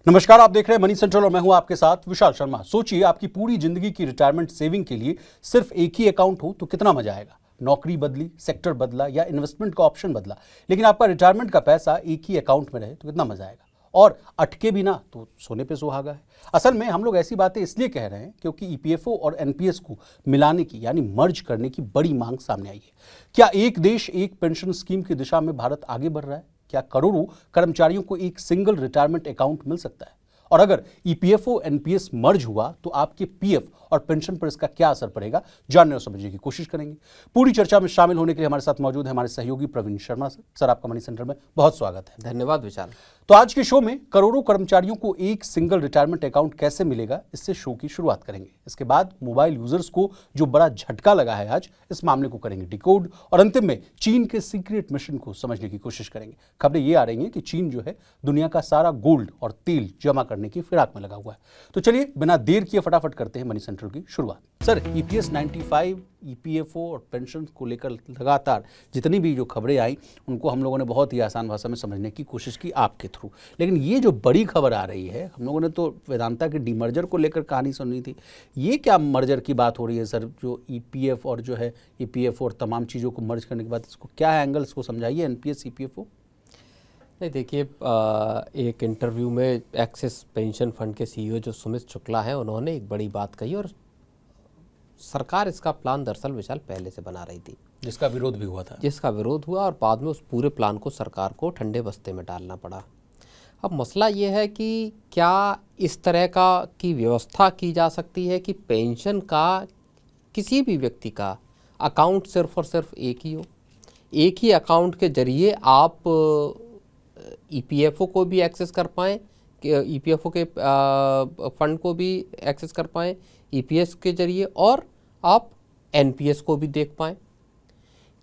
नमस्कार, आप देख रहे हैं मनी सेंट्रल और मैं हूं आपके साथ विशाल शर्मा। सोचिए आपकी पूरी जिंदगी की रिटायरमेंट सेविंग के लिए सिर्फ एक ही अकाउंट हो तो कितना मजा आएगा। नौकरी बदली, सेक्टर बदला या इन्वेस्टमेंट का ऑप्शन बदला, लेकिन आपका रिटायरमेंट का पैसा एक ही अकाउंट में रहे तो कितना मजा आएगा। और अटके भी ना तो सोने पे सुहागा है। असल में हम लोग ऐसी बातें इसलिए कह रहे हैं क्योंकि ईपीएफओ और एनपीएस को मिलाने की यानी मर्ज करने की बड़ी मांग सामने आई है। क्या एक देश एक पेंशन स्कीम की दिशा में भारत आगे बढ़ रहा है? क्या करोड़ों कर्मचारियों को एक सिंगल रिटायरमेंट अकाउंट मिल सकता है? और अगर ईपीएफओ एनपीएस मर्ज हुआ तो आपके पीएफ और पेंशन पर इसका क्या असर पड़ेगा, जानने और समझने की कोशिश करेंगे। पूरी चर्चा में शामिल होने के लिए हमारे साथ मौजूद है हमारे सहयोगी प्रवीण शर्मा सर। आपका मनी सेंटर में बहुत स्वागत है। धन्यवाद विशाल। तो आज के शो में करोड़ों कर्मचारियों को एक सिंगल रिटायरमेंट अकाउंट कैसे मिलेगा, इससे शो की शुरुआत करेंगे। इसके बाद मोबाइल यूजर्स को जो बड़ा झटका लगा है आज, इस मामले को करेंगे डिकोड और अंतिम में चीन के सीक्रेट मिशन को समझने की कोशिश करेंगे। खबरें ये आ रही हैं कि चीन जो है दुनिया का सारा गोल्ड और तेल जमा करने की फिराक में लगा हुआ है। तो चलिए बिना देर किए फटाफट करते हैं मनी सेंट्रल की शुरुआत। सर, ईपीएस 95, ईपीएफओ और पेंशन को लेकर लगातार जितनी भी जो खबरें आई उनको हम लोगों ने बहुत ही आसान भाषा में समझने की कोशिश की आपके थ्रू। लेकिन ये जो बड़ी खबर आ रही है, हम लोगों ने तो वेदांता के डीमर्जर को लेकर कहानी सुनी थी। ये क्या मर्जर की बात हो रही है सर, जो ईपीएफ और जो है ईपीएफओ और तमाम चीज़ों को मर्ज करने के बाद इसको क्या है एंगल, इसको समझाइए। एनपीएस ईपीएफओ नहीं, देखिए, एक इंटरव्यू में एक्सिस पेंशन फंड के सीईओ जो सुमित शुक्ला हैं, उन्होंने एक बड़ी बात कही और सरकार इसका प्लान दरअसल विशाल पहले से बना रही थी, जिसका विरोध भी हुआ और बाद में उस पूरे प्लान को सरकार को ठंडे बस्ते में डालना पड़ा। अब मसला ये है कि क्या इस तरह की व्यवस्था की जा सकती है कि पेंशन का किसी भी व्यक्ति का अकाउंट सिर्फ और सिर्फ एक ही हो, एक ही अकाउंट के जरिए आप ईपीएफओ को भी एक्सेस कर पाएँ, ईपीएफओ के फंड को भी एक्सेस कर पाएँ ईपीएस के जरिए, और आप एनपीएस को भी देख पाएँ।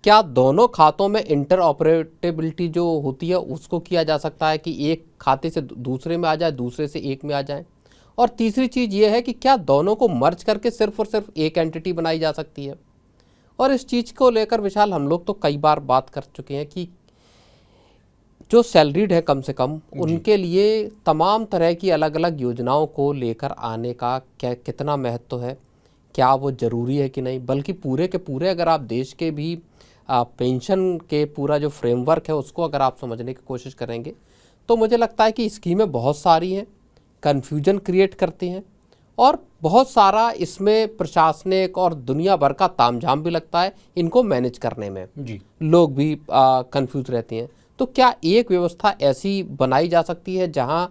क्या दोनों खातों में इंटर ऑपरेटेबिलिटी जो होती है उसको किया जा सकता है कि एक खाते से दूसरे में आ जाए, दूसरे से एक में आ जाए। और तीसरी चीज़ ये है कि क्या दोनों को मर्ज करके सिर्फ और सिर्फ एक एंटिटी बनाई जा सकती है। और इस चीज़ को लेकर विशाल हम लोग तो कई बार बात कर चुके हैं कि जो सैलरीड है कम से कम उनके लिए तमाम तरह की अलग अलग योजनाओं को लेकर आने का क्या कितना महत्व है, क्या वो ज़रूरी है कि नहीं। बल्कि पूरे के पूरे अगर आप देश के भी पेंशन के पूरा जो फ्रेमवर्क है उसको अगर आप समझने की कोशिश करेंगे तो मुझे लगता है कि स्कीमें बहुत सारी हैं, कन्फ्यूजन क्रिएट करती हैं और बहुत सारा इसमें प्रशासनिक और दुनिया भर का तामझाम भी लगता है इनको मैनेज करने में जी। लोग भी कंफ्यूज रहते हैं। तो क्या एक व्यवस्था ऐसी बनाई जा सकती है जहां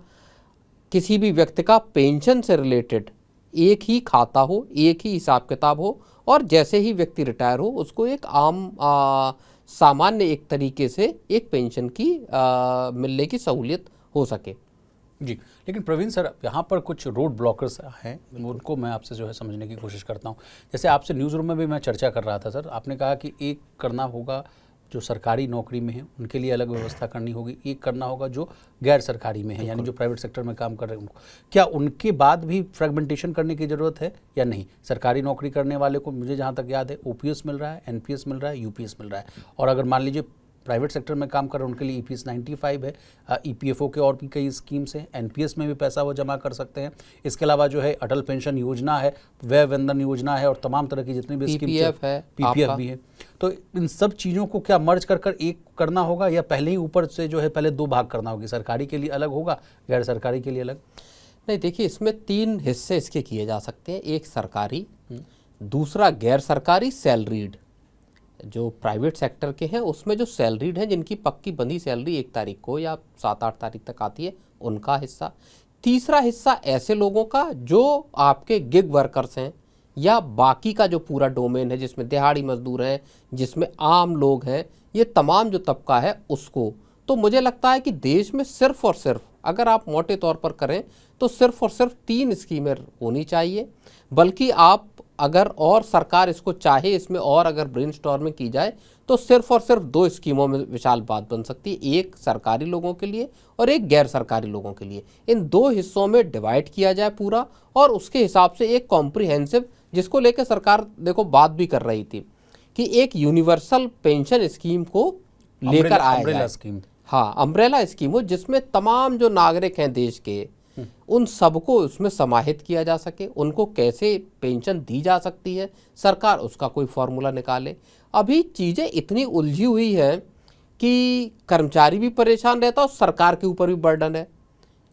किसी भी व्यक्ति का पेंशन से रिलेटेड एक ही खाता हो, एक ही हिसाब किताब हो, और जैसे ही व्यक्ति रिटायर हो उसको एक आम सामान्य एक तरीके से एक पेंशन की मिलने की सहूलियत हो सके जी। लेकिन प्रवीण सर, यहाँ पर कुछ रोड ब्लॉकर्स हैं, उनको मैं आपसे जो है समझने की कोशिश करता हूँ। जैसे आपसे न्यूज़ रूम में भी मैं चर्चा कर रहा था सर, आपने कहा कि एक करना होगा जो सरकारी नौकरी में है उनके लिए अलग व्यवस्था करनी होगी, एक करना होगा जो गैर सरकारी में है यानी जो प्राइवेट सेक्टर में काम कर रहे हैं उनको। क्या उनके बाद भी फ्रेगमेंटेशन करने की ज़रूरत है या नहीं? सरकारी नौकरी करने वाले को मुझे जहाँ तक याद है ओपीएस मिल रहा है, एनपीएस मिल रहा है, यूपीएस मिल रहा है, और अगर मान लीजिए प्राइवेट सेक्टर में काम कर रहे हैं उनके लिए ईपीएस 95 है, ईपीएफओ के और भी कई स्कीम्स हैं, एनपीएस में भी पैसा वो जमा कर सकते हैं। इसके अलावा जो है अटल पेंशन योजना है, व्यय वेतन योजना है और तमाम तरह की जितनी भी स्कीम्स है, पीपीएफ भी है। तो इन सब चीज़ों को क्या मर्ज कर एक करना होगा या पहले ही ऊपर से जो है पहले दो भाग करना होगा, सरकारी के लिए अलग होगा, गैर सरकारी के लिए अलग? नहीं, देखिए, इसमें तीन हिस्से इसके किए जा सकते हैं। एक सरकारी, दूसरा गैर सरकारी सैलरीड। जो प्राइवेट सेक्टर के हैं उसमें जो सैलरीड हैं जिनकी पक्की बंधी सैलरी 1 तारीख को या 7-8 तारीख तक आती है उनका हिस्सा। तीसरा हिस्सा ऐसे लोगों का जो आपके गिग वर्कर्स हैं या बाकी का जो पूरा डोमेन है जिसमें दिहाड़ी मजदूर हैं, जिसमें आम लोग हैं, ये तमाम जो तबका है उसको। तो मुझे लगता है कि देश में सिर्फ और सिर्फ अगर आप मोटे तौर पर करें तो सिर्फ और सिर्फ 3 स्कीमें होनी चाहिए। बल्कि आप अगर और सरकार इसको चाहे इसमें और अगर ब्रेनस्टॉर्मिंग की जाए तो सिर्फ और सिर्फ 2 स्कीमों में विशाल बात बन सकती है, एक सरकारी लोगों के लिए और एक गैर सरकारी लोगों के लिए। इन 2 हिस्सों में डिवाइड किया जाए पूरा, और उसके हिसाब से एक कॉम्प्रिहेंसिव, जिसको लेकर सरकार देखो बात भी कर रही थी कि एक यूनिवर्सल पेंशन स्कीम को लेकर आया जाए। स्कीम, हाँ, अम्ब्रेला स्कीम हो जिसमें तमाम जो नागरिक हैं देश के, उन सबको उसमें समाहित किया जा सके, उनको कैसे पेंशन दी जा सकती है, सरकार उसका कोई फॉर्मूला निकाले। अभी चीज़ें इतनी उलझी हुई हैं कि कर्मचारी भी परेशान रहता है और सरकार के ऊपर भी बर्डन है।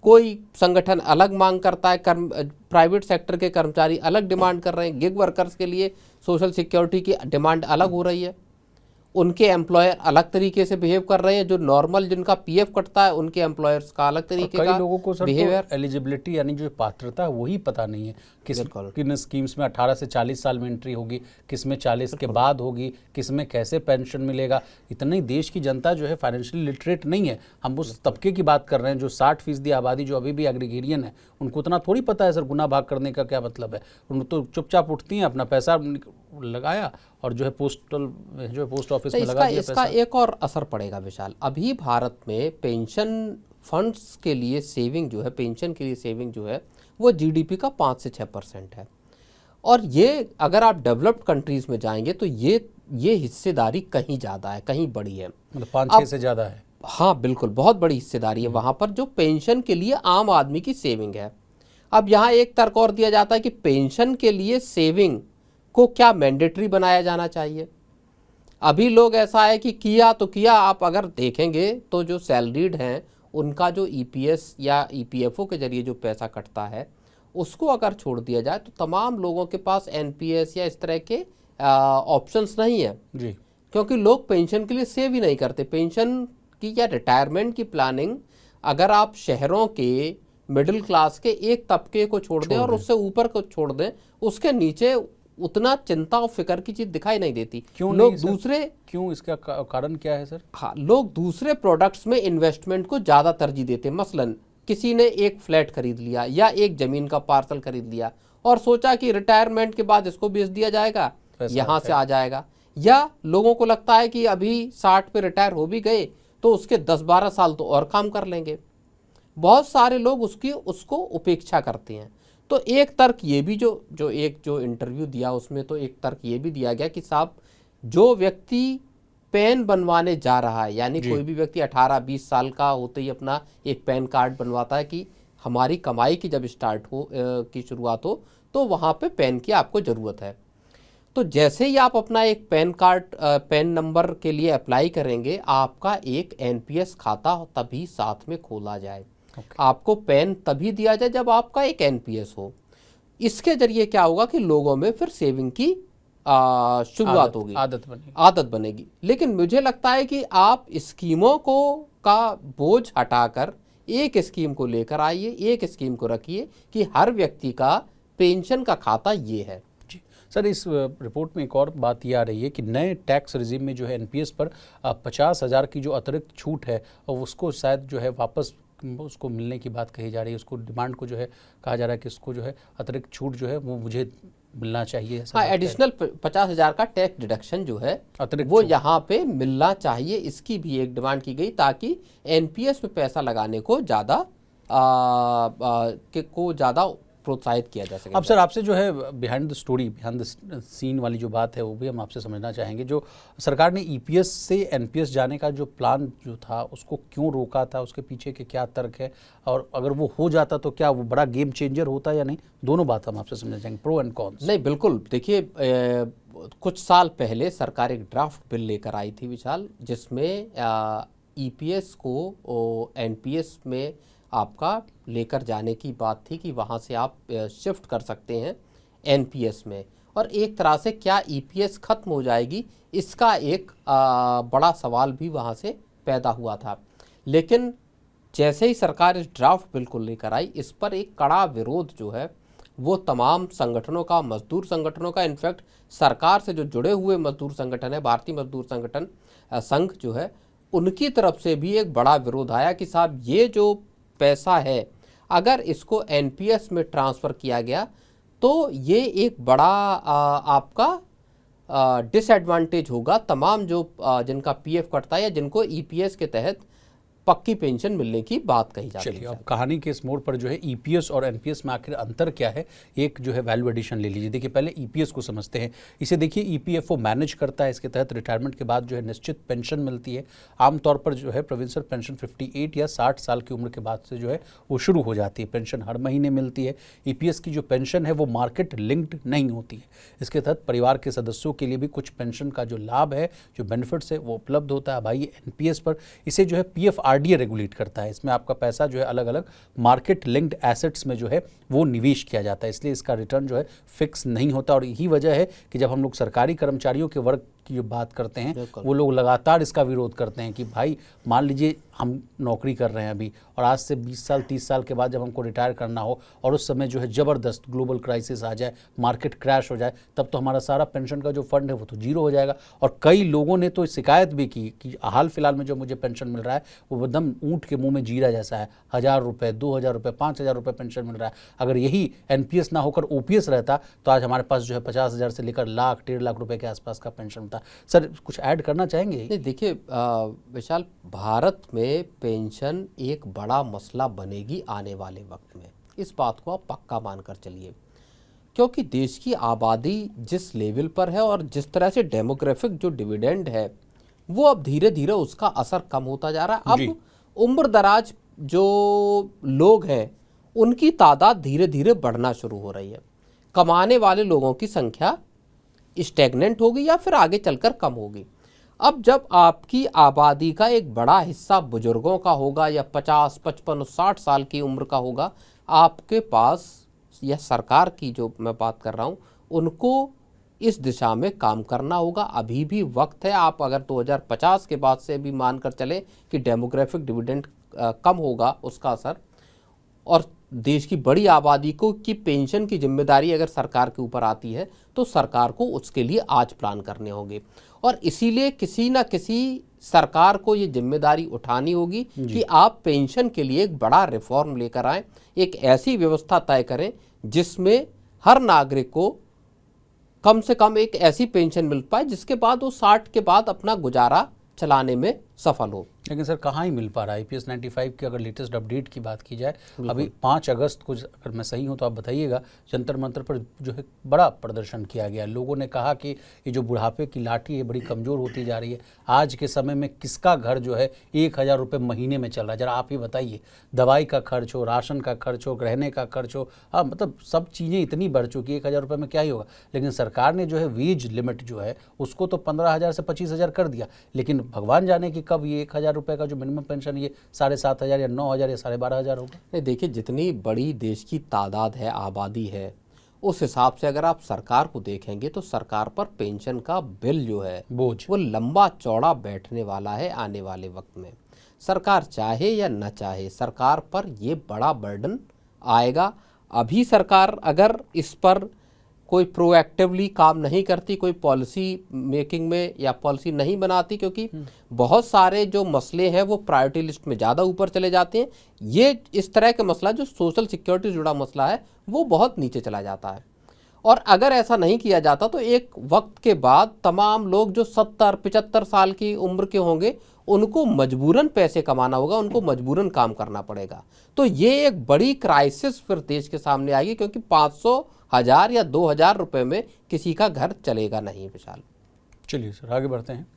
कोई संगठन अलग मांग करता है, प्राइवेट सेक्टर के कर्मचारी अलग डिमांड कर रहे हैं, गिग वर्कर्स के लिए सोशल सिक्योरिटी की डिमांड अलग हो रही है, उनके एम्प्लॉयर अलग तरीके से बिहेव कर रहे हैं, जो नॉर्मल जिनका पीएफ कटता है उनके एम्प्लॉयर्स का अलग तरीके का कई लोगों को सर बिहेवियर। तो एलिजिबिलिटी यानी जो पात्रता है वही पता नहीं है, किन स्कीम्स में 18 से 40 साल में एंट्री होगी, किस में 40 के बाद होगी, किस में कैसे पेंशन मिलेगा। इतनी देश की जनता जो है फाइनेंशियली लिटरेट नहीं है। हम उस तबके की बात कर रहे हैं जो 60% आबादी जो अभी भी एग्रीगेरियन है, उनको उतना थोड़ी पता है सर गुना भाग करने का क्या मतलब है। उन तो चुपचाप उठती हैं, अपना पैसा लगाया और जो है पोस्ट ऑफिस में लगा दिया इसका एक और असर पड़ेगा विशाल। अभी भारत में पेंशन फंड्स के लिए सेविंग जो है, पेंशन के लिए सेविंग जो है वो जीडीपी का 5 से 6% है। और ये अगर आप डेवलप्ड कंट्रीज में जाएंगे तो ये हिस्सेदारी कहीं ज़्यादा है, कहीं बड़ी है, मतलब 5-6 से ज़्यादा है। हाँ बिल्कुल, बहुत बड़ी हिस्सेदारी है वहाँ पर जो पेंशन के लिए आम आदमी की सेविंग है। अब यहाँ एक तर्क और दिया जाता है कि पेंशन के लिए सेविंग को क्या मैंडेटरी बनाया जाना चाहिए। अभी लोग ऐसा है कि किया तो किया, आप अगर देखेंगे तो जो सैलरीड हैं उनका जो ईपीएस या ईपीएफओ के जरिए जो पैसा कटता है उसको अगर छोड़ दिया जाए तो तमाम लोगों के पास एनपीएस या इस तरह के ऑप्शंस नहीं है जी, क्योंकि लोग पेंशन के लिए सेव ही नहीं करते। पेंशन की या रिटायरमेंट की प्लानिंग अगर आप शहरों के मिडिल क्लास के एक तबके को छोड़ दें और उससे ऊपर को छोड़ दें, उसके नीचे उतना चिंता और फिक्र की चीज दिखाई नहीं देती। क्यों लोग नहीं दूसरे क्यों इसका कारण क्या है सर? हाँ, लोग दूसरे प्रोडक्ट्स में इन्वेस्टमेंट को ज़्यादा तरजीह देते हैं। मसलन किसी ने एक फ्लैट खरीद लिया या एक ज़मीन का पार्सल खरीद लिया और सोचा कि रिटायरमेंट के बाद इसको बेच दिया जाएगा, यहाँ से आ जाएगा। या लोगों को लगता है कि अभी 60 पे रिटायर हो भी गए तो उसके 10-12 साल तो और काम कर लेंगे। बहुत सारे लोग उसको उपेक्षा करते हैं। तो एक तर्क ये भी जो इंटरव्यू दिया उसमें तो एक तर्क ये भी दिया गया कि साहब जो व्यक्ति पैन बनवाने जा रहा है, यानी कोई भी व्यक्ति 18-20 साल का होते ही अपना एक पैन कार्ड बनवाता है कि हमारी कमाई की जब की शुरुआत हो तो वहाँ पे पैन की आपको ज़रूरत है। तो जैसे ही आप अपना एक पैन नंबर के लिए अप्लाई करेंगे, आपका एक एनपीएस खाता तभी साथ में खोला जाए। आपको पैन तभी दिया जाए जब आपका एक एनपीएस हो। इसके जरिए क्या होगा कि लोगों में फिर सेविंग की शुरुआत होगी, आदत बनेगी। लेकिन मुझे लगता है कि आप स्कीमों का बोझ हटाकर एक स्कीम को लेकर आइए, एक स्कीम को रखिए कि हर व्यक्ति का पेंशन का खाता ये है। सर, इस रिपोर्ट में एक और बात ये आ रही है कि नए टैक्स रिजीम में जो है एनपीएस पर 50,000 की जो अतिरिक्त छूट है और उसको शायद जो है वापस उसको मिलने की बात कही जा रही है। उसको डिमांड को जो है कहा जा रहा है कि उसको जो है अतिरिक्त छूट जो है वो मुझे मिलना चाहिए। हाँ, एडिशनल 50,000 का टैक्स डिडक्शन जो है वो यहाँ पे मिलना चाहिए, इसकी भी एक डिमांड की गई ताकि एनपीएस में पैसा लगाने को ज़्यादा प्रोत्साहित किया जा सके। अब सर आपसे जो है behind the story, behind the scene वाली जो बात है वो भी हम आपसे समझना चाहेंगे। जो सरकार ने ईपीएस से एनपीएस जाने का जो प्लान जो था उसको क्यों रोका था, उसके पीछे के क्या तर्क है, और अगर वो हो जाता तो क्या वो बड़ा गेम चेंजर होता या नहीं? दोनों बात हम आपसे समझना चाहेंगे, प्रो एंड कॉन्स। नहीं, बिल्कुल। देखिए, कुछ साल पहले सरकार एक ड्राफ्ट बिल लेकर आई थी विशाल, जिसमें ईपीएस को एनपीएस में आपका लेकर जाने की बात थी कि वहाँ से आप शिफ्ट कर सकते हैं एनपीएस में, और एक तरह से क्या ईपीएस खत्म हो जाएगी, इसका एक बड़ा सवाल भी वहाँ से पैदा हुआ था। लेकिन जैसे ही सरकार इस ड्राफ्ट बिल को लेकर आई, इस पर एक कड़ा विरोध जो है वो तमाम संगठनों का, मजदूर संगठनों का, इनफैक्ट सरकार से जो जुड़े हुए मजदूर संगठन है, भारतीय मजदूर संगठन संघ जो है, उनकी तरफ से भी एक बड़ा विरोध आया कि साहब ये जो पैसा है अगर इसको एनपीएस में ट्रांसफ़र किया गया तो ये एक बड़ा आपका डिसएडवांटेज होगा तमाम जो जिनका पीएफ कटता है या जिनको ईपीएस के तहत पक्की पेंशन मिलने की बात कही जाती है। चलिए, अब कहानी के इस मोड़ पर जो है ईपीएस और एनपीएस में आखिर अंतर क्या है, एक जो है वैल्यू एडिशन ले लीजिए। देखिए, पहले ईपीएस को समझते हैं। इसे देखिए, ईपीएफओ मैनेज करता है। इसके तहत रिटायरमेंट के बाद जो है निश्चित पेंशन मिलती है। आमतौर पर जो है प्रवीण सर, पेंशन 58 या 60 साल की उम्र के बाद से जो है वो शुरू हो जाती है। पेंशन हर महीने मिलती है। ईपीएस की जो पेंशन है वो मार्केट लिंक्ड नहीं होती है। इसके तहत परिवार के सदस्यों के लिए भी कुछ पेंशन का जो लाभ है, जो बेनिफिट्स है, वो उपलब्ध होता है। भाई, एनपीएस पर इसे जो है पीएफआरडीए रेगुलेट करता है। इसमें आपका पैसा जो है अलग अलग मार्केट लिंक्ड एसेट्स में जो है वो निवेश किया जाता है, इसलिए इसका रिटर्न जो है फिक्स नहीं होता। और यही वजह है कि जब हम लोग सरकारी कर्मचारियों के वर्ग की जो बात करते हैं, वो लोग लगातार इसका विरोध करते हैं कि भाई, मान लीजिए हम नौकरी कर रहे हैं अभी, और आज से 20 साल 30 साल के बाद जब हमको रिटायर करना हो और उस समय जो है ज़बरदस्त ग्लोबल क्राइसिस आ जाए, मार्केट क्रैश हो जाए, तब तो हमारा सारा पेंशन का जो फंड है वो तो जीरो हो जाएगा। और कई लोगों ने तो शिकायत भी की कि हाल फिलहाल में जो मुझे पेंशन मिल रहा है वो एकदम ऊँट के मुँह में जीरा जैसा है। 1000 रुपये, 2000 रुपये, 5000 रुपये पेंशन मिल रहा है। अगर यही एनपीएस ना होकर ओपीएस रहता तो आज हमारे पास जो है 50,000 से लेकर लाख 1.5 लाख रुपए के आसपास का पेंशन था। सर, कुछ ऐड करना चाहेंगे? नहीं, देखिए विशाल, भारत में पेंशन एक बड़ा मसला बनेगी आने वाले वक्त में। इस बात को आप पक्का मानकर चलिए, क्योंकि देश की आबादी जिस लेवल पर है और जिस तरह से डेमोग्राफिक जो डिविडेंड है वो अब धीरे धीरे उसका असर कम होता जा रहा है। अब उम्र दराज जो लोग हैं उनकी तादाद धीरे धीरे बढ़ना शुरू हो रही है। कमाने वाले लोगों की संख्या स्टैग्नेंट होगी या फिर आगे चलकर कम होगी। अब जब आपकी आबादी का एक बड़ा हिस्सा बुजुर्गों का होगा या 50, 55, 60 साल की उम्र का होगा, आपके पास, या सरकार की जो मैं बात कर रहा हूँ, उनको इस दिशा में काम करना होगा। अभी भी वक्त है। आप अगर 2050 के बाद से भी मानकर चले कि डेमोग्राफिक डिविडेंड कम होगा उसका असर, और देश की बड़ी आबादी को की पेंशन की जिम्मेदारी अगर सरकार के ऊपर आती है तो सरकार को उसके लिए आज प्लान करने होंगे। और इसीलिए किसी न किसी सरकार को ये जिम्मेदारी उठानी होगी कि आप पेंशन के लिए एक बड़ा रिफॉर्म लेकर आएं, एक ऐसी व्यवस्था तय करें जिसमें हर नागरिक को कम से कम एक ऐसी पेंशन मिल पाए जिसके बाद वो 60 के बाद अपना गुजारा चलाने में सफल हो। लेकिन सर, कहाँ ही मिल पा रहा है? IPS 95 की अगर लेटेस्ट अपडेट की बात की जाए, अभी 5 अगस्त को, अगर मैं सही हूँ तो आप बताइएगा, जंतर मंतर पर जो है बड़ा प्रदर्शन किया गया। लोगों ने कहा कि ये जो बुढ़ापे की लाठी है बड़ी कमज़ोर होती जा रही है। आज के समय में किसका घर जो है 1000 रुपये महीने में चल रहा है? जरा आप ही बताइए। दवाई का खर्च हो, राशन का खर्च हो, रहने का खर्च हो, हाँ, मतलब सब चीज़ें इतनी बढ़ चुकी है, 1000 रुपये में क्या ही होगा। लेकिन सरकार ने जो है वेज लिमिट जो है उसको तो 15,000 से 25,000 कर दिया, लेकिन भगवान जाने कि कब ये 1000 रुपये का जो मिनिमम पेंशन ये 7,500 या 9,000 या 12,500 होगा। नहीं, देखिए, जितनी बड़ी देश की तादाद है, आबादी है, उस हिसाब से अगर आप सरकार को देखेंगे तो सरकार पर पेंशन का बिल जो है बोझ वो लंबा चौड़ा बैठने वाला है आने वाले वक्त में। सरकार चाहे या न चाहे, सरकार पर ये बड़ा बर्डन आएगा। अभी सरकार अगर इस पर कोई प्रोएक्टिवली काम नहीं करती, कोई पॉलिसी मेकिंग में या पॉलिसी नहीं बनाती, क्योंकि बहुत सारे जो मसले हैं वो प्रायोरिटी लिस्ट में ज़्यादा ऊपर चले जाते हैं। ये इस तरह के मसला जो सोशल सिक्योरिटी से जुड़ा मसला है वो बहुत नीचे चला जाता है। और अगर ऐसा नहीं किया जाता तो एक वक्त के बाद तमाम लोग जो 70-75 साल की उम्र के होंगे उनको मजबूरन पैसे कमाना होगा, उनको मजबूरन काम करना पड़ेगा। तो ये एक बड़ी क्राइसिस फिर देश के सामने आएगी, क्योंकि 500, 1000 या 2000 रुपये में किसी का घर चलेगा नहीं। विशाल, चलिए सर, आगे बढ़ते हैं।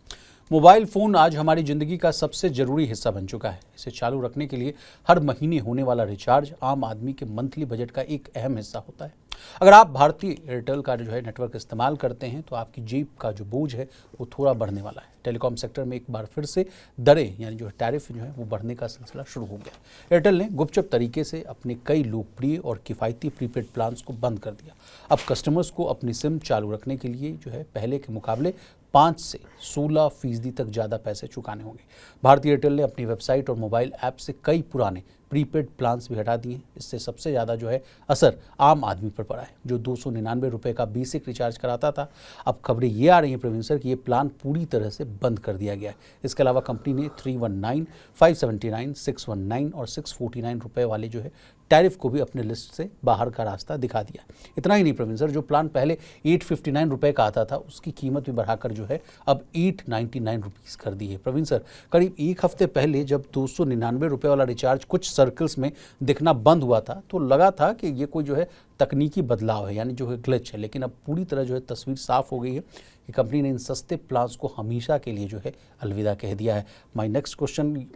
मोबाइल फ़ोन आज हमारी ज़िंदगी का सबसे ज़रूरी हिस्सा बन चुका है। इसे चालू रखने के लिए हर महीने होने वाला रिचार्ज आम आदमी के मंथली बजट का एक अहम हिस्सा होता है। अगर आप भारतीय एयरटेल का जो है नेटवर्क इस्तेमाल करते हैं तो आपकी जेब का जो बोझ है वो थोड़ा बढ़ने वाला है। टेलीकॉम सेक्टर में एक बार फिर से दरें, यानी जो टैरिफ जो है वो बढ़ने का सिलसिला शुरू हो गया। एयरटेल ने गुपचुप तरीके से अपने कई लोकप्रिय और किफ़ायती प्रीपेड प्लान्स को बंद कर दिया। अब कस्टमर्स को अपनी सिम चालू रखने के लिए जो है पहले के मुकाबले 5 से 16% तक ज़्यादा पैसे चुकाने होंगे। भारतीय एयरटेल ने अपनी वेबसाइट और मोबाइल ऐप से कई पुराने प्रीपेड प्लान्स भी हटा दिए। इससे सबसे ज़्यादा जो है असर आम आदमी पर पड़ा है, जो 299 रुपये का बेसिक रिचार्ज कराता था। अब खबरें ये आ रही हैं प्रवीण सर कि ये प्लान पूरी तरह से बंद कर दिया गया है। इसके अलावा कंपनी ने 319, 579, 619 और 649 रुपये वाले जो है टैरिफ को भी अपने लिस्ट से बाहर का रास्ता दिखा दिया। इतना ही नहीं प्रवीण सर, जो प्लान पहले 859 रुपये का आता था उसकी कीमत भी बढ़ाकर जो जो है अब 899 रुपीज़ कर दी है। प्रवीण सर, करीब एक हफ्ते पहले जब 299 रुपये वाला रिचार्ज कुछ सर्कल्स में दिखना बंद हुआ था तो लगा था कि ये कोई जो है तकनीकी बदलाव है, यानी जो है ग्लिच है, लेकिन अब पूरी तरह जो है तस्वीर साफ हो गई है कि कंपनी ने इन सस्ते प्लान्स को हमेशा के लिए जो है अलविदा कह दिया है। My next question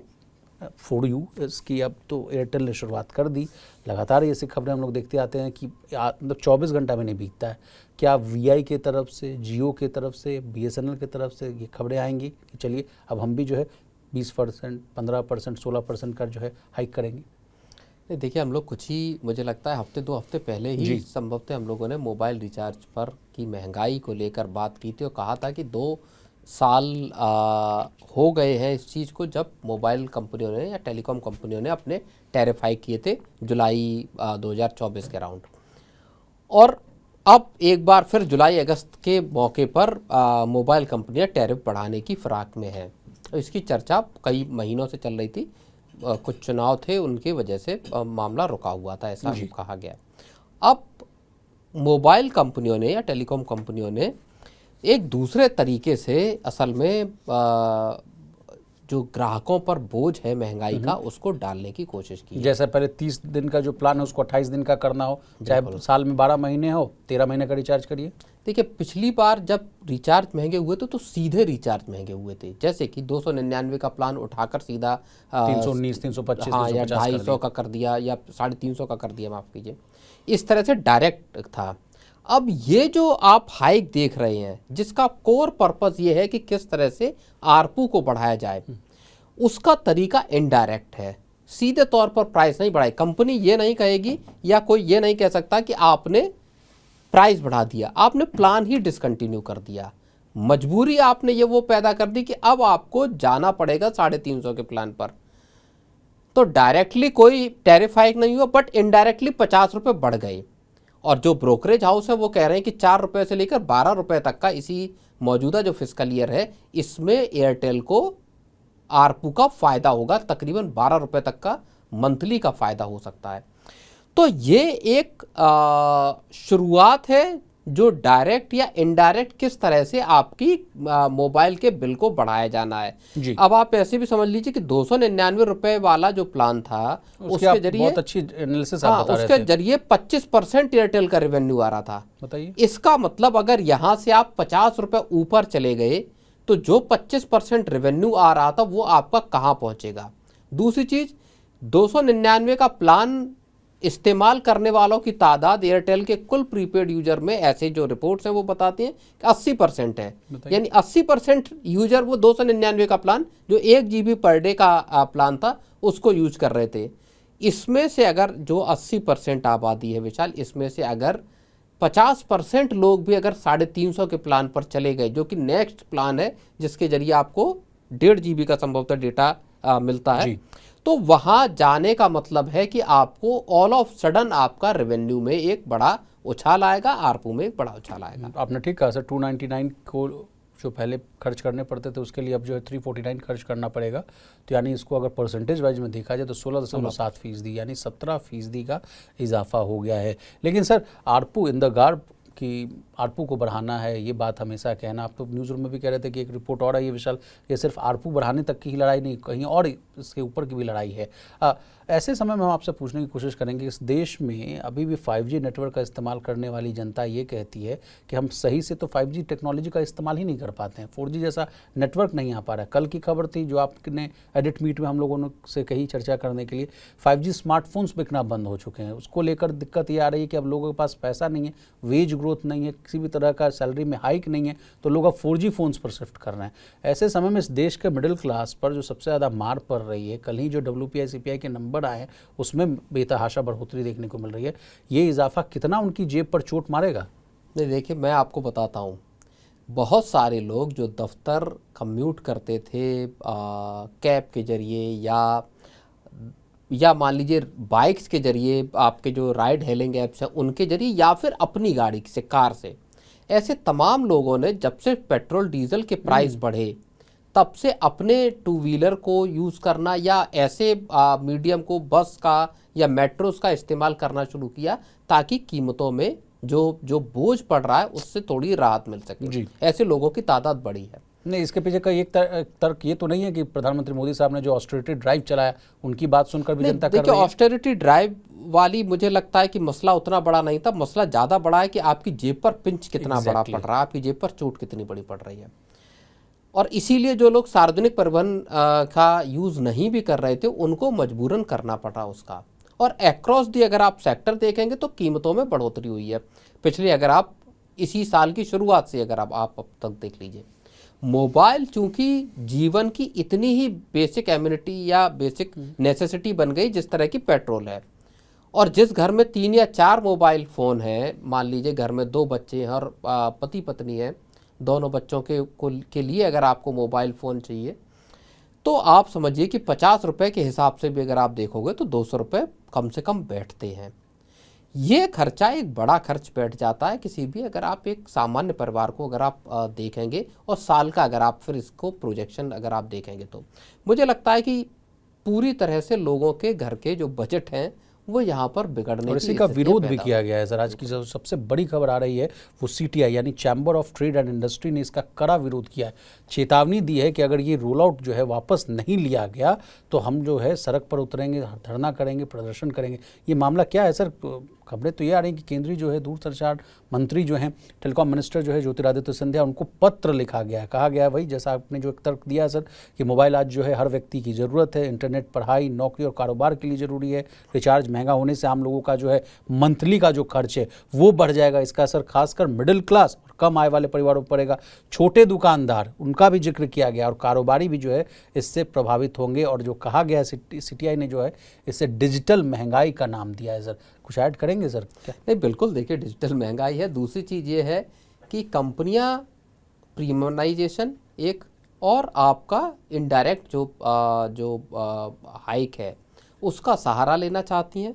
for you इसकी, अब तो एयरटेल ने शुरुआत कर दी, लगातार ऐसी खबरें हम लोग देखते आते हैं कि मतलब 24 घंटा में नहीं बीतता है, क्या वीआई के तरफ से, जियो के तरफ से, बीएसएनएल के तरफ से ये खबरें आएंगी कि चलिए अब हम भी जो है 20%, 15%, 16% का जो है हाइक करेंगे? नहीं, देखिए हम लोग कुछ ही, मुझे लगता है हफ्ते 2 हफ्ते पहले ही संभवतः हम लोगों ने मोबाइल रिचार्ज पर की महंगाई को लेकर बात की थी और कहा था कि 2 साल हो गए हैं इस चीज़ को जब मोबाइल कंपनियों ने या टेलीकॉम कंपनियों ने अपने टैरिफ हाइक किए थे जुलाई 2024 के अराउंड, और अब एक बार फिर जुलाई अगस्त के मौके पर मोबाइल कंपनियां टैरिफ बढ़ाने की फिराक में हैं। इसकी चर्चा कई महीनों से चल रही थी, कुछ चुनाव थे उनकी वजह से मामला रुका हुआ था, ऐसा कहा गया। अब मोबाइल कंपनियों ने या टेलीकॉम कंपनियों ने एक दूसरे तरीके से असल में जो ग्राहकों पर बोझ है महंगाई का उसको डालने की कोशिश की। जैसे पहले 30 दिन का जो प्लान है उसको 28 दिन का करना हो, चाहे साल में 12 महीने हो, 13 महीने का रिचार्ज करिए। देखिए पिछली बार जब रिचार्ज महंगे हुए थे तो सीधे रिचार्ज महंगे हुए थे, जैसे कि 299 का प्लान उठाकर सीधा 319, 325, हाँ, या 250 का कर दिया या 350 का कर दिया, माफ़ कीजिए, इस तरह से डायरेक्ट था। अब ये जो आप हाइक देख रहे हैं जिसका कोर पर्पस ये है कि किस तरह से आरपू को बढ़ाया जाए, उसका तरीका इनडायरेक्ट है, सीधे तौर पर प्राइस नहीं बढ़ाई। कंपनी ये नहीं कहेगी या कोई ये नहीं कह सकता कि आपने प्राइस बढ़ा दिया, आपने प्लान ही डिसकंटिन्यू कर दिया, मजबूरी आपने ये वो पैदा कर दी कि अब आपको जाना पड़ेगा 350 के प्लान पर। तो डायरेक्टली कोई टैरिफ हाइक नहीं हुआ, बट इनडायरेक्टली 50 रुपये बढ़ गए, और जो ब्रोकरेज हाउस है वो कह रहे हैं कि 4 रुपये से लेकर 12 रुपये तक का इसी मौजूदा जो फिस्कल ईयर है इसमें एयरटेल को आरपू का फ़ायदा होगा, तकरीबन 12 रुपये तक का मंथली का फ़ायदा हो सकता है। तो ये एक शुरुआत है जो डायरेक्ट या इनडायरेक्ट किस तरह से आपकी मोबाइल के बिल को बढ़ाया जाना है जी। अब आप ऐसे भी समझ लीजिए कि 299 रुपये वाला जो प्लान था उसके जरिए बहुत अच्छी एनालिसिस आप बता रहे थे, उसके जरिए 25% एयरटेल का रेवेन्यू आ रहा था। बताइए, इसका मतलब अगर यहाँ से आप 50 रुपये ऊपर चले गए तो जो 25% रेवेन्यू आ रहा था वो आपका कहाँ पहुँचेगा। दूसरी चीज़, 299 का प्लान इस्तेमाल करने वालों की तादाद एयरटेल के कुल प्रीपेड यूजर में, ऐसे जो रिपोर्ट्स हैं वो बताती हैं कि 80% है, यानी 80% यूजर वो 299 का प्लान जो 1 GB पर डे का प्लान था उसको यूज कर रहे थे। इसमें से अगर जो 80% आबादी है विशाल, इसमें से अगर 50% लोग भी अगर 350 के प्लान पर चले गए, जो कि नेक्स्ट प्लान है जिसके जरिए आपको 1.5 GB का संभवतः डेटा मिलता है, तो वहाँ जाने का मतलब है कि आपको ऑल ऑफ सडन आपका रेवेन्यू में एक बड़ा उछाल आएगा, आरपू में एक बड़ा उछाल आएगा। आपने ठीक कहा सर, 299 को जो पहले खर्च करने पड़ते थे उसके लिए अब जो है 349 खर्च करना पड़ेगा। तो यानी इसको अगर परसेंटेज वाइज में देखा जाए तो 16.7% यानी 17% का इजाफा हो गया है। लेकिन sir ARPU in the garb कि आरपू को बढ़ाना है, ये बात हमेशा कहना, आप तो न्यूज़ रूम में भी कह रहे थे कि एक रिपोर्ट और आई है विशाल, ये सिर्फ आरपू बढ़ाने तक की ही लड़ाई नहीं, कहीं और इसके ऊपर की भी लड़ाई है। ऐसे समय में हम आपसे पूछने की कोशिश करेंगे, इस देश में अभी भी 5G नेटवर्क का इस्तेमाल करने वाली जनता ये कहती है कि हम सही से तो 5G टेक्नोलॉजी का इस्तेमाल ही नहीं कर पाते हैं, 4G जैसा नेटवर्क नहीं आ पा रहा है। कल की खबर थी जो आपने एडिट मीट में हम लोगों ने से कही चर्चा करने के लिए, 5G स्मार्टफोन्स बिकना बंद हो चुके हैं। उसको लेकर दिक्कत ये आ रही है कि अब लोगों के पास पैसा नहीं है, वेज ग्रोथ नहीं है, किसी भी तरह का सैलरी में हाइक नहीं है, तो लोग अब 4G फ़ोन्स पर शिफ्ट कर रहे हैं। ऐसे समय में इस देश के मिडिल क्लास पर जो सबसे ज़्यादा मार पड़ रही है, कल ही जो WPI CPI के नंबर आए हैं उसमें बेतहाशा बढ़ोतरी देखने को मिल रही है, ये इजाफा कितना उनकी जेब पर चोट मारेगा? नहीं, देखिए मैं आपको बताता हूँ, बहुत सारे लोग जो दफ्तर कम्यूट करते थे कैब के जरिए या मान लीजिए बाइक्स के जरिए, आपके जो राइड हेलिंग ऐप्स हैं उनके जरिए, या फिर अपनी गाड़ी से, कार से, ऐसे तमाम लोगों ने जब से पेट्रोल डीजल के प्राइस बढ़े तब से अपने 2 व्हीलर को यूज़ करना या ऐसे मीडियम को, बस का या मेट्रोस का इस्तेमाल करना शुरू किया ताकि कीमतों में जो बोझ पड़ रहा है उससे थोड़ी राहत मिल सके। जी। ऐसे लोगों की तादाद बड़ी है। नहीं, इसके पीछे का एक तर्क ये तो नहीं है कि प्रधानमंत्री मोदी साहब ने जो ऑस्टेरिटी ड्राइव चलाया उनकी बात सुनकर भी जनता कर देखिए, रही है? ऑस्टेरिटी ड्राइव वाली मुझे लगता है कि मसला उतना बड़ा नहीं था। मसला ज़्यादा बड़ा है कि आपकी जेब पर पिंच कितना बड़ा पड़ रहा है, आपकी जेब पर चोट कितनी बड़ी पड़ रही है। और इसीलिए जो लोग सार्वजनिक परिवहन का यूज़ नहीं भी कर रहे थे उनको मजबूरन करना पड़ा उसका। और अक्रॉस दी अगर आप सेक्टर देखेंगे तो कीमतों में बढ़ोतरी हुई है पिछले, अगर आप इसी साल की शुरुआत से अगर आप अब तक देख लीजिए। मोबाइल चूंकि जीवन की इतनी ही बेसिक एम्यूनिटी या बेसिक नेसेसिटी बन गई जिस तरह की पेट्रोल है, और जिस घर में 3 या 4 मोबाइल फ़ोन हैं, मान लीजिए घर में 2 बच्चे हैं और पति पत्नी हैं, दोनों बच्चों के लिए अगर आपको मोबाइल फ़ोन चाहिए तो आप समझिए कि 50 रुपये के हिसाब से भी अगर आप देखोगे तो 200 रुपये कम से कम बैठते हैं। ये खर्चा एक बड़ा खर्च बैठ जाता है किसी भी, अगर आप एक सामान्य परिवार को अगर आप देखेंगे और साल का अगर आप फिर इसको प्रोजेक्शन अगर आप देखेंगे तो मुझे लगता है कि पूरी तरह से लोगों के घर के जो बजट हैं वो यहाँ पर बिगड़ने और इसी का विरोध भी किया गया है सर। आज की जो सबसे बड़ी खबर आ रही है वो सीटीआई यानी chamber of trade and industry ने इसका कड़ा विरोध किया है। चेतावनी दी है कि अगर ये रोल आउट जो है वापस नहीं लिया गया तो हम जो है सड़क पर उतरेंगे, धरना करेंगे, प्रदर्शन करेंगे। ये मामला क्या है सर? खबरें तो ये आ रही हैं कि केंद्रीय जो है दूरसंचार मंत्री जो हैं, टेलीकॉम मिनिस्टर जो है ज्योतिरादित्य सिंधिया, उनको पत्र लिखा गया है। कहा गया है भाई, जैसा आपने जो एक तर्क दिया है सर कि मोबाइल आज जो है हर व्यक्ति की ज़रूरत है, इंटरनेट पढ़ाई, नौकरी और कारोबार के लिए ज़रूरी है। रिचार्ज महंगा होने से आम लोगों का जो है मंथली का जो खर्च है वो बढ़ जाएगा। इसका असर खासकर मिडिल क्लास और कम आय वाले परिवारों पर पड़ेगा। छोटे दुकानदार, उनका भी जिक्र किया गया, और कारोबारी भी जो है इससे प्रभावित होंगे। और जो कहा गया सीटीआई ने जो है इससे डिजिटल महंगाई का नाम दिया है। सर कुछ ऐड करेंगे सर? क्या? नहीं, बिल्कुल, देखिए डिजिटल महंगाई है। दूसरी चीज़ ये है कि कंपनियां प्रीमियमाइजेशन एक, और आपका इनडायरेक्ट जो हाइक है उसका सहारा लेना चाहती हैं।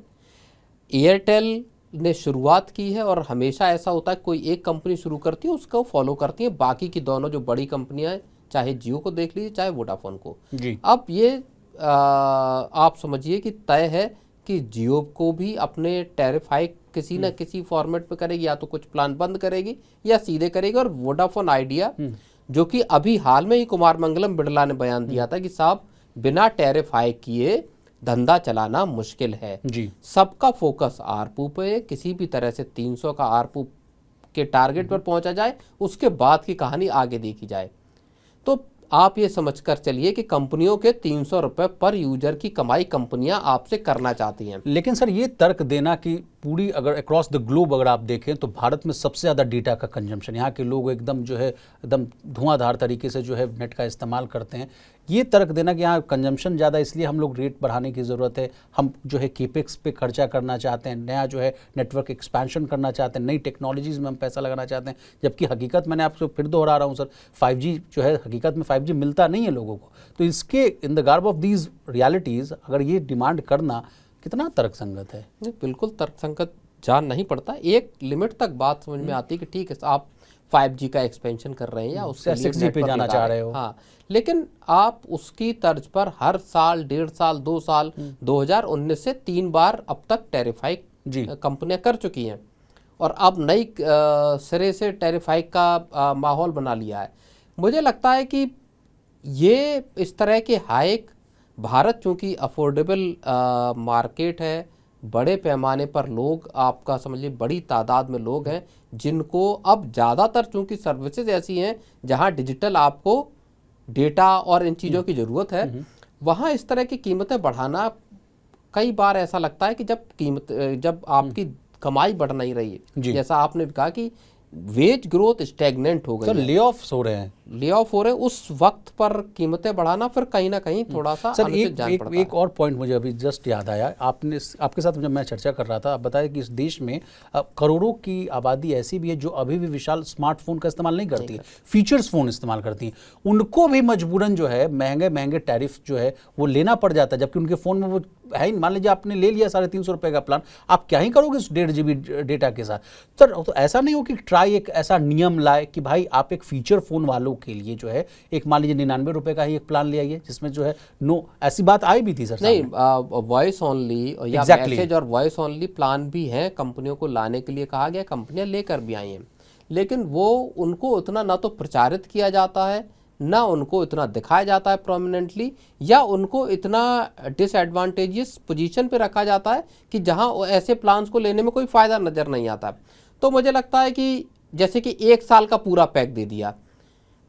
एयरटेल ने शुरुआत की है और हमेशा ऐसा होता है कोई एक कंपनी शुरू करती है उसको फॉलो करती है बाकी की दोनों जो बड़ी कंपनियां हैं, चाहे जियो को देख लीजिए चाहे वोडाफोन को जी। अब ये आप समझिए कि तय है कि जियो को भी अपने टैरिफ हाइक किसी न किसी फॉर्मेट पे करेगी, या तो कुछ प्लान बंद करेगी या सीधे करेगी। और वोडाफोन आइडिया जो कि अभी हाल में ही कुमार मंगलम बिरला ने बयान दिया था कि साहब बिना टैरिफ हाइक किए धंधा चलाना मुश्किल है जी। सबका फोकस आरपू पे, किसी भी तरह से 300 का आरपू के टारगेट पर पहुंचा जाए, उसके बाद की कहानी आगे देखी जाए। तो आप ये समझकर चलिए कि कंपनियों के 300 रुपये पर यूजर की कमाई कंपनियां आपसे करना चाहती हैं। लेकिन सर ये तर्क देना कि पूरी अगर अक्रॉस द ग्लोब अगर आप देखें तो भारत में सबसे ज़्यादा डेटा का कंजम्पशन, यहाँ के लोग एकदम जो है एकदम धुआंधार तरीके से जो है नेट का इस्तेमाल करते हैं, ये तर्क देना कि यहाँ कंजम्पशन ज़्यादा इसलिए हम लोग रेट बढ़ाने की ज़रूरत है, हम जो है केपेक्स पे खर्चा करना चाहते हैं, नया जो है नेटवर्क एक्सपेंशन करना चाहते हैं, नई टेक्नोलॉजीज़ में हम पैसा लगाना चाहते हैं, जबकि हकीकत मैंने आपसे फिर दोहरा रहा हूँ सर 5G जो है हकीकत में 5G मिलता नहीं है लोगों को। तो इसके in the garb of these realities अगर ये डिमांड करना कितना तर्कसंगत है? नहीं, बिल्कुल तर्कसंगत जान नहीं पड़ता। एक लिमिट तक बात समझ में आती है कि ठीक है आप 5G का एक्सपेंशन कर रहे हैं या उसके लिए 6G पे जाना चाह रहे हो, हाँ, लेकिन आप उसकी तर्ज पर हर साल 1.5 साल 2 साल 2019 से 3 बार अब तक टैरिफ हाइक कंपनियां कर चुकी हैं, और अब नई सिरे से टैरिफ हाइक का माहौल बना लिया है। मुझे लगता है कि ये इस तरह के हाइक, भारत चूँकि अफोर्डेबल मार्केट है, बड़े पैमाने पर लोग, आपका समझिए बड़ी तादाद में लोग हैं जिनको अब ज़्यादातर चूँकि सर्विसेज ऐसी हैं जहां डिजिटल आपको डेटा और इन चीज़ों की ज़रूरत है, वहाँ इस तरह की कीमतें बढ़ाना, कई बार ऐसा लगता है कि जब आपकी कमाई बढ़ नहीं रही है, जैसा आपने कहा कि वेज ग्रोथ स्टैग्नेंट हो गई है, ले ऑफ हो रहे हैं, उस वक्त पर कीमतें बढ़ाना फिर कहीं ना कहीं थोड़ा सा सर एक और पॉइंट मुझे अभी जस्ट याद आया, आपके साथ जब मैं चर्चा कर रहा था, आप बताया कि इस देश में करोड़ों की आबादी ऐसी भी है जो अभी भी विशाल स्मार्टफोन का इस्तेमाल नहीं करती है, फीचर्स फोन इस्तेमाल करती है, उनको भी मजबूरन जो है महंगे टैरिफ जो है वो लेना पड़ जाता है, जबकि उनके फ़ोन में वो है ही। मान लीजिए आपने ले लिया 350 रुपये का प्लान, आप क्या ही करोगे उस 1.5 GB डेटा के साथ? सर तो ऐसा नहीं हो कि ट्राई एक ऐसा नियम लाए कि भाई आप एक फीचर फ़ोन वालों के लिए जो है एक मान लीजिए 99 रुपए का ही एक प्लान ले आइए जिसमें जो है नो, ऐसी बात आई भी थी सर नहीं, वॉइस ओनली या Exactly. मैसेज और वॉइस ओनली प्लान भी हैं, कंपनियों को लाने के लिए कहा गया, कंपनियां लेकर भी आई हैं, लेकिन वो उनको उतना ना तो प्रचारित किया जाता है, ना उनको इतना दिखाया जाता है प्रोमिनेंटली, या उनको इतना डिसएडवांटेजियस पोजीशन पे रखा जाता है कि जहां ऐसे प्लान्स को लेने में कोई फ़ायदा नज़र नहीं आता। तो मुझे लगता है कि जैसे कि 1 साल का पूरा पैक दे दिया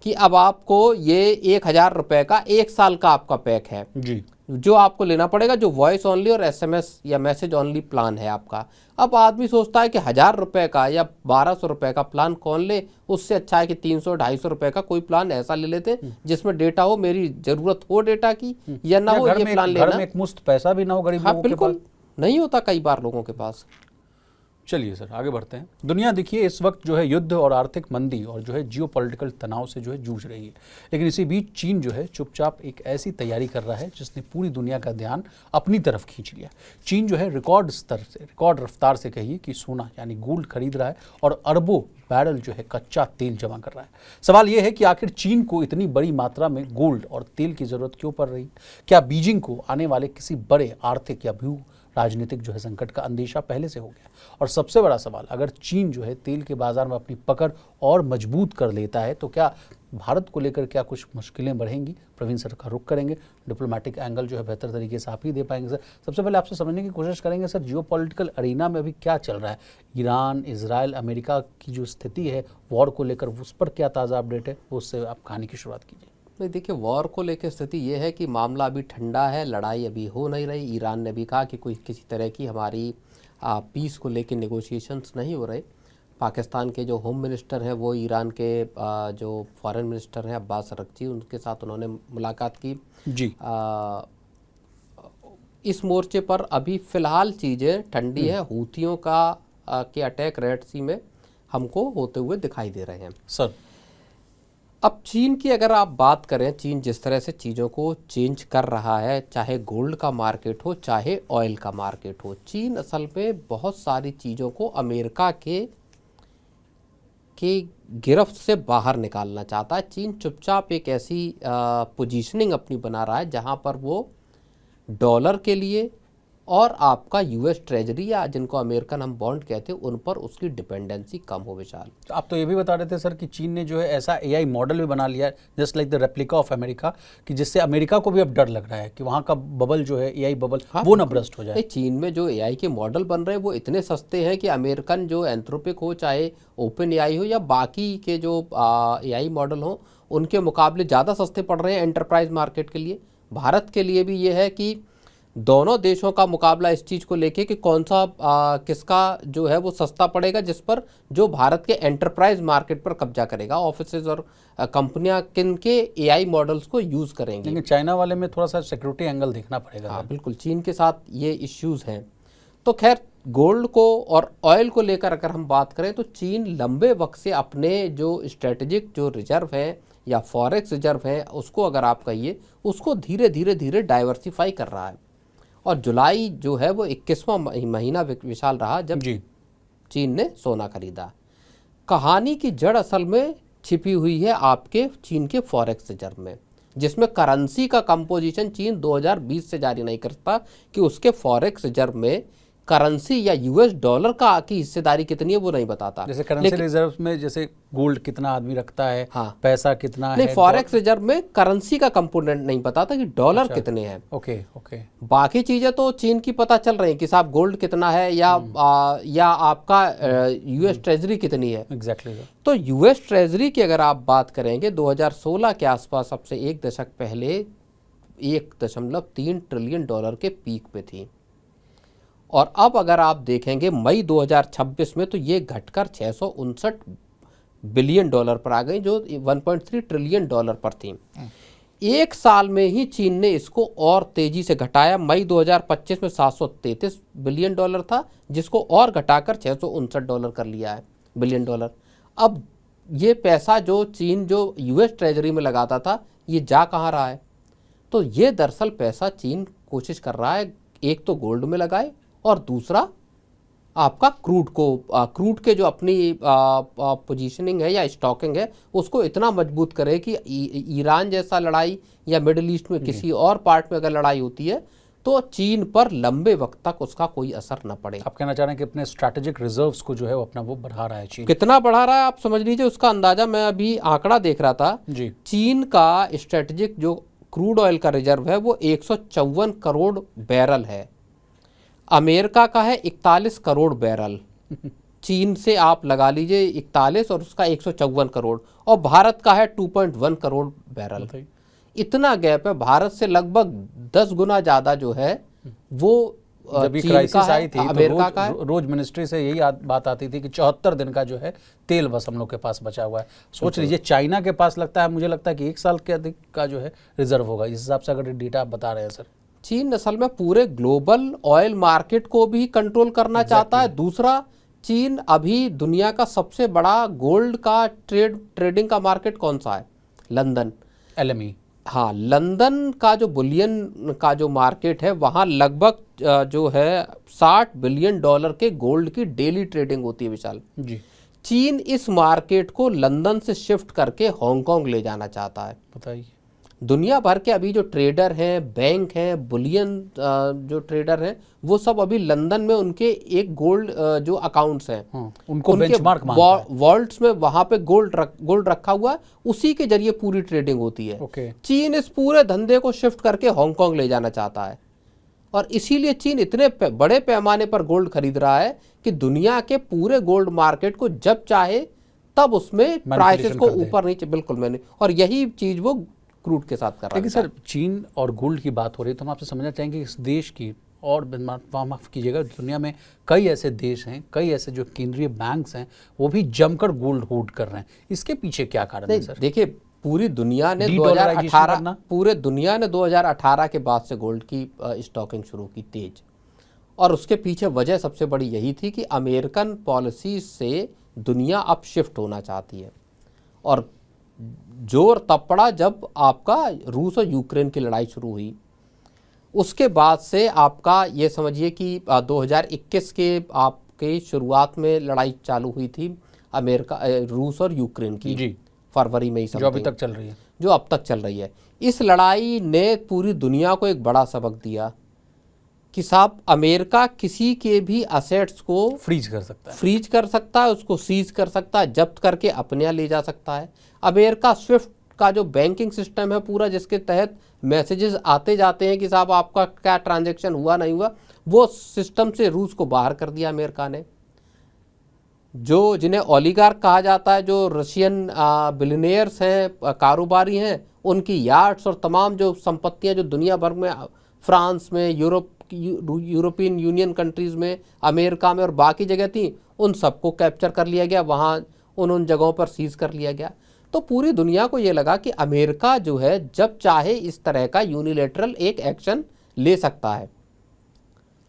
कि अब आपको ये 1000 रुपये का 1 साल का आपका पैक है जी, जो आपको लेना पड़ेगा, जो वॉइस ओनली और एसएमएस या मैसेज ओनली प्लान है आपका। अब आदमी सोचता है कि 1000 रुपये का या 1200 रुपये का प्लान कौन ले, उससे अच्छा है कि 300-250 रुपये का कोई प्लान ऐसा ले लेते जिसमें डेटा हो, मेरी जरूरत हो डेटा की या ना हो, ये प्लान लेना। घर में एक मुश्त पैसा भी ना हो गरीब हाँ लोगों के पास। बिल्कुल नहीं होता कई बार लोगों के पास। चलिए सर आगे बढ़ते हैं। दुनिया देखिए इस वक्त जो है युद्ध और आर्थिक मंदी और जो है जियोपॉलिटिकल तनाव से जो है जूझ रही है, लेकिन इसी बीच चीन जो है चुपचाप एक ऐसी तैयारी कर रहा है जिसने पूरी दुनिया का ध्यान अपनी तरफ खींच लिया। चीन जो है रिकॉर्ड रफ्तार से कहिए कि सोना यानी गोल्ड खरीद रहा है और अरबों बैरल जो है कच्चा तेल जमा कर रहा है। सवाल यह है कि आखिर चीन को इतनी बड़ी मात्रा में गोल्ड और तेल की जरूरत क्यों पड़ रही? क्या बीजिंग को आने वाले किसी बड़े आर्थिक या भू राजनीतिक जो है संकट का अंदेशा पहले से हो गया? और सबसे बड़ा सवाल, अगर चीन जो है तेल के बाजार में अपनी पकड़ और मजबूत कर लेता है तो क्या भारत को लेकर क्या कुछ मुश्किलें बढ़ेंगी? प्रवीण सर का रुख करेंगे, डिप्लोमेटिक एंगल जो है बेहतर तरीके से आप ही दे पाएंगे सर। सबसे पहले आपसे समझने की कोशिश करेंगे सर, जियोपॉलिटिकल अरीना में अभी क्या चल रहा है? ईरान, इजराइल, अमेरिका की जो स्थिति है वॉर को लेकर, उस पर क्या ताज़ा अपडेट है, वो उससे आप कहानी की शुरुआत कीजिए। नहीं देखिए, वॉर को लेकर स्थिति ये है कि मामला अभी ठंडा है, लड़ाई अभी हो नहीं रही। ईरान ने भी कहा कि कोई किसी तरह की हमारी पीस को लेकर नेगोशिएशंस नहीं हो रहे। पाकिस्तान के जो होम मिनिस्टर हैं वो ईरान के जो फॉरेन मिनिस्टर हैं अब्बास अरगची, उनके साथ उन्होंने मुलाकात की जी। इस मोर्चे पर अभी फ़िलहाल चीज़ें ठंडी है। हूथियों का के अटैक रेड सी में हमको होते हुए दिखाई दे रहे हैं सर। अब चीन की अगर आप बात करें, चीन जिस तरह से चीज़ों को चेंज कर रहा है, चाहे गोल्ड का मार्केट हो चाहे ऑयल का मार्केट हो, चीन असल में बहुत सारी चीज़ों को अमेरिका के गिरफ्त से बाहर निकालना चाहता है। चीन चुपचाप एक ऐसी पोजीशनिंग अपनी बना रहा है जहां पर वो डॉलर के लिए और आपका यूएस ट्रेजरी या जिनको अमेरिकन हम बॉन्ड कहते हैं उन पर उसकी डिपेंडेंसी कम हो। विशाल, आप तो ये भी बता रहे थे सर कि चीन ने जो है ऐसा एआई मॉडल भी बना लिया है, just like the replica of America, कि जिससे अमेरिका को भी अब डर लग रहा है कि वहाँ का बबल जो है एआई बबल, हाँ, वो ना ब्रस्ट हो जाए। चीन में जो एआई के मॉडल बन रहे हैं वो इतने सस्ते हैं कि अमेरिकन जो एंथ्रोपिक हो, चाहे ओपन एआई हो या बाकी के जो एआई मॉडल हो, उनके मुकाबले ज़्यादा सस्ते पड़ रहे हैं एंटरप्राइज मार्केट के लिए। भारत के लिए भी ये है कि दोनों देशों का मुकाबला इस चीज़ को लेके कि कौन सा किसका जो है वो सस्ता पड़ेगा, जिस पर जो भारत के एंटरप्राइज मार्केट पर कब्जा करेगा। ऑफिसेज और कंपनियां किन के एआई मॉडल्स को यूज़ करेंगी। लेकिन चाइना वाले में थोड़ा सा सिक्योरिटी एंगल देखना पड़ेगा। हाँ बिल्कुल, चीन के साथ ये इश्यूज़ हैं। तो खैर, गोल्ड को और ऑयल को लेकर अगर हम बात करें तो चीन लंबे वक्त से अपने जो स्ट्रेटेजिक जो रिजर्व है या फॉरेक्स रिजर्व है, उसको अगर आप कहिए, उसको धीरे धीरे डाइवर्सिफाई कर रहा है। और जुलाई जो है वो 21वां महीना विशाल रहा जब चीन ने सोना खरीदा। कहानी की जड़ असल में छिपी हुई है आपके चीन के फॉरेक्स रिजर्व में, जिसमें करेंसी का कंपोजिशन चीन 2020 से जारी नहीं करता कि उसके फॉरेक्स रिजर्व में करेंसी या यूएस डॉलर की हिस्सेदारी कितनी है वो नहीं बताता। जैसे करेंसी रिजर्व में जैसे गोल्ड कितना आदमी रखता है, हाँ, पैसा कितना है, नहीं, फॉरेक्स रिजर्व में करेंसी का कंपोनेंट नहीं बताता कि डॉलर कितने हैं। Okay okay. बाकी चीजें तो चीन की पता चल रही है कि साहब गोल्ड कितना है या आपका यूएस ट्रेजरी कितनी है। एग्जैक्टली। तो यूएस ट्रेजरी की अगर आप बात करेंगे 2016 के आसपास, अब से एक दशक पहले 1.3 ट्रिलियन डॉलर के पीक पे थी, और अब अगर आप देखेंगे मई 2026 में तो ये घटकर 659 बिलियन डॉलर पर आ गई, जो 1.3 ट्रिलियन डॉलर पर थी। एक साल में ही चीन ने इसको और तेजी से घटाया। मई 2025 में 733 बिलियन डॉलर था, जिसको और घटाकर 659 डॉलर कर लिया है, बिलियन डॉलर। अब ये पैसा जो चीन जो यूएस ट्रेजरी में लगाता था, ये जा कहाँ रहा है? तो ये दरअसल पैसा चीन कोशिश कर रहा है एक तो गोल्ड में लगाए और दूसरा आपका क्रूड के जो अपनी पोजीशनिंग है या स्टॉकिंग है उसको इतना मजबूत करे कि ईरान जैसा लड़ाई या मिडिल ईस्ट में किसी और पार्ट में अगर लड़ाई होती है तो चीन पर लंबे वक्त तक उसका कोई असर न पड़े। आप कहना चाह रहे हैं कि अपने स्ट्रैटेजिक रिजर्व्स को जो है वो अपना वो बढ़ा रहा है चीन। कितना बढ़ा रहा है आप समझ लीजिए, उसका अंदाजा मैं अभी आंकड़ा देख रहा था जी। चीन का स्ट्रेटेजिक जो क्रूड ऑयल का रिजर्व है वो 154 करोड़ बैरल है, अमेरिका का है 41 करोड़ बैरल। चीन से आप लगा लीजिए 41 और उसका 154 करोड़, और भारत का है 2.1 करोड़ बैरल। इतना गैप है, भारत से लगभग 10 गुना ज़्यादा जो है वो जब ये चीन क्राइसिस का है, आई थी अमेरिका तो का है। रोज मिनिस्ट्री से यही बात आती थी कि 74 दिन का जो है तेल बस हम लोग के पास बचा हुआ है। सोच लीजिए चाइना के पास लगता है, मुझे लगता है कि 1 साल के अधिक का जो है रिजर्व होगा, इस हिसाब से अगर डेटा आप बता रहे हैं सर। चीन असल में पूरे ग्लोबल ऑयल मार्केट को भी कंट्रोल करना चाहता है। दूसरा, चीन अभी दुनिया का सबसे बड़ा गोल्ड का ट्रेडिंग का मार्केट कौन सा है? लंदन। LME। हाँ, लंदन का जो बुलियन का जो मार्केट है वहाँ लगभग जो है $60 बिलियन के गोल्ड की डेली ट्रेडिंग होती है विशाल जी। चीन इस मार्केट को लंदन से शिफ्ट करके हांगकांग ले जाना चाहता है। बताइए। दुनिया भर के अभी जो ट्रेडर हैं, बैंक हैं, बुलियन जो ट्रेडर हैं, वो सब अभी लंदन में उनके एक गोल्ड जो अकाउंट्स हैं, उनको बेंचमार्क मानता है। वॉल्ट्स में वहाँ पे गोल्ड रखा हुआ है, उसी के जरिए पूरी ट्रेडिंग होती है। ओके। चीन इस पूरे धंधे को शिफ्ट करके हांगकांग ले जाना चाहता है, और इसीलिए चीन इतने बड़े पैमाने पर गोल्ड खरीद रहा है कि दुनिया के पूरे गोल्ड मार्केट को जब चाहे तब उसमें प्राइसेस को ऊपर नीचे, बिल्कुल मैंने, और यही चीज वो क्रूड के साथ कर रहा है। लेकिन सर चीन और गोल्ड की बात हो रही है तो हम आपसे समझना चाहेंगे इस देश की, और माफ़ कीजिएगा, दुनिया में कई ऐसे देश हैं, कई ऐसे जो केंद्रीय बैंक्स हैं वो भी जमकर गोल्ड होल्ड कर रहे हैं, इसके पीछे क्या कारण है सर? देखिए, पूरी दुनिया ने 2018 के बाद से गोल्ड की स्टॉकिंग शुरू की तेज, और उसके पीछे वजह सबसे बड़ी यही थी कि अमेरिकन पॉलिसी से दुनिया अब शिफ्ट होना चाहती है, और जोर तब पड़ा जब आपका रूस और यूक्रेन की लड़ाई शुरू हुई। उसके बाद से आपका ये समझिए कि 2021 के आपके शुरुआत में लड़ाई चालू हुई थी अमेरिका रूस और यूक्रेन की जी। फरवरी में ही, जो अभी तक चल रही है, जो अब तक चल रही है। इस लड़ाई ने पूरी दुनिया को एक बड़ा सबक दिया कि साहब अमेरिका किसी के भी असेट्स को फ्रीज कर सकता है, उसको सीज कर सकता है, जब्त करके अपने यहाँ ले जा सकता है। अमेरिका स्विफ्ट का जो बैंकिंग सिस्टम है पूरा, जिसके तहत मैसेजेस आते जाते हैं कि साहब आपका क्या ट्रांजैक्शन हुआ नहीं हुआ, वो सिस्टम से रूस को बाहर कर दिया अमेरिका ने। जो जिन्हें ओलिगार्क कहा जाता है, जो रशियन बिलियनियर्स हैं, कारोबारी हैं, उनकी यार्ड्स और तमाम जो संपत्तियां जो दुनिया भर में, फ्रांस में, यूरोपियन यूनियन कंट्रीज़ में, अमेरिका में और बाकी जगह थी, उन सबको कैप्चर कर लिया गया, वहाँ उन जगहों पर सीज कर लिया गया। तो पूरी दुनिया को ये लगा कि अमेरिका जो है जब चाहे इस तरह का यूनिलेटरल एक एक्शन ले सकता है।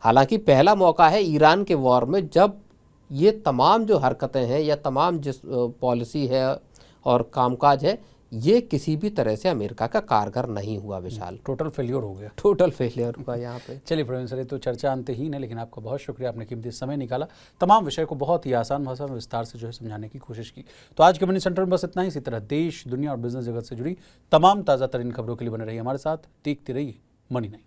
हालांकि पहला मौका है ईरान के वॉर में, जब ये तमाम जो हरकतें हैं या तमाम जिस पॉलिसी है और कामकाज है, ये किसी भी तरह से अमेरिका का कारगर नहीं हुआ विशाल। टोटल फेलियर हो गया। टोटल फेलियर हुआ यहाँ पे। चलिए प्रवीण सर, ये तो चर्चा अंतहीन है, लेकिन आपका बहुत शुक्रिया, आपने कीमती समय निकाला, तमाम विषय को बहुत ही आसान भाषा में विस्तार से जो है समझाने की कोशिश की। तो आज के मनी सेंटर में बस इतना ही। इसी तरह देश, दुनिया और बिजनेस जगत से जुड़ी तमाम ताज़ा तरीन खबरों के लिए बने रहिए हमारे साथ, देखते रहिए मनी9।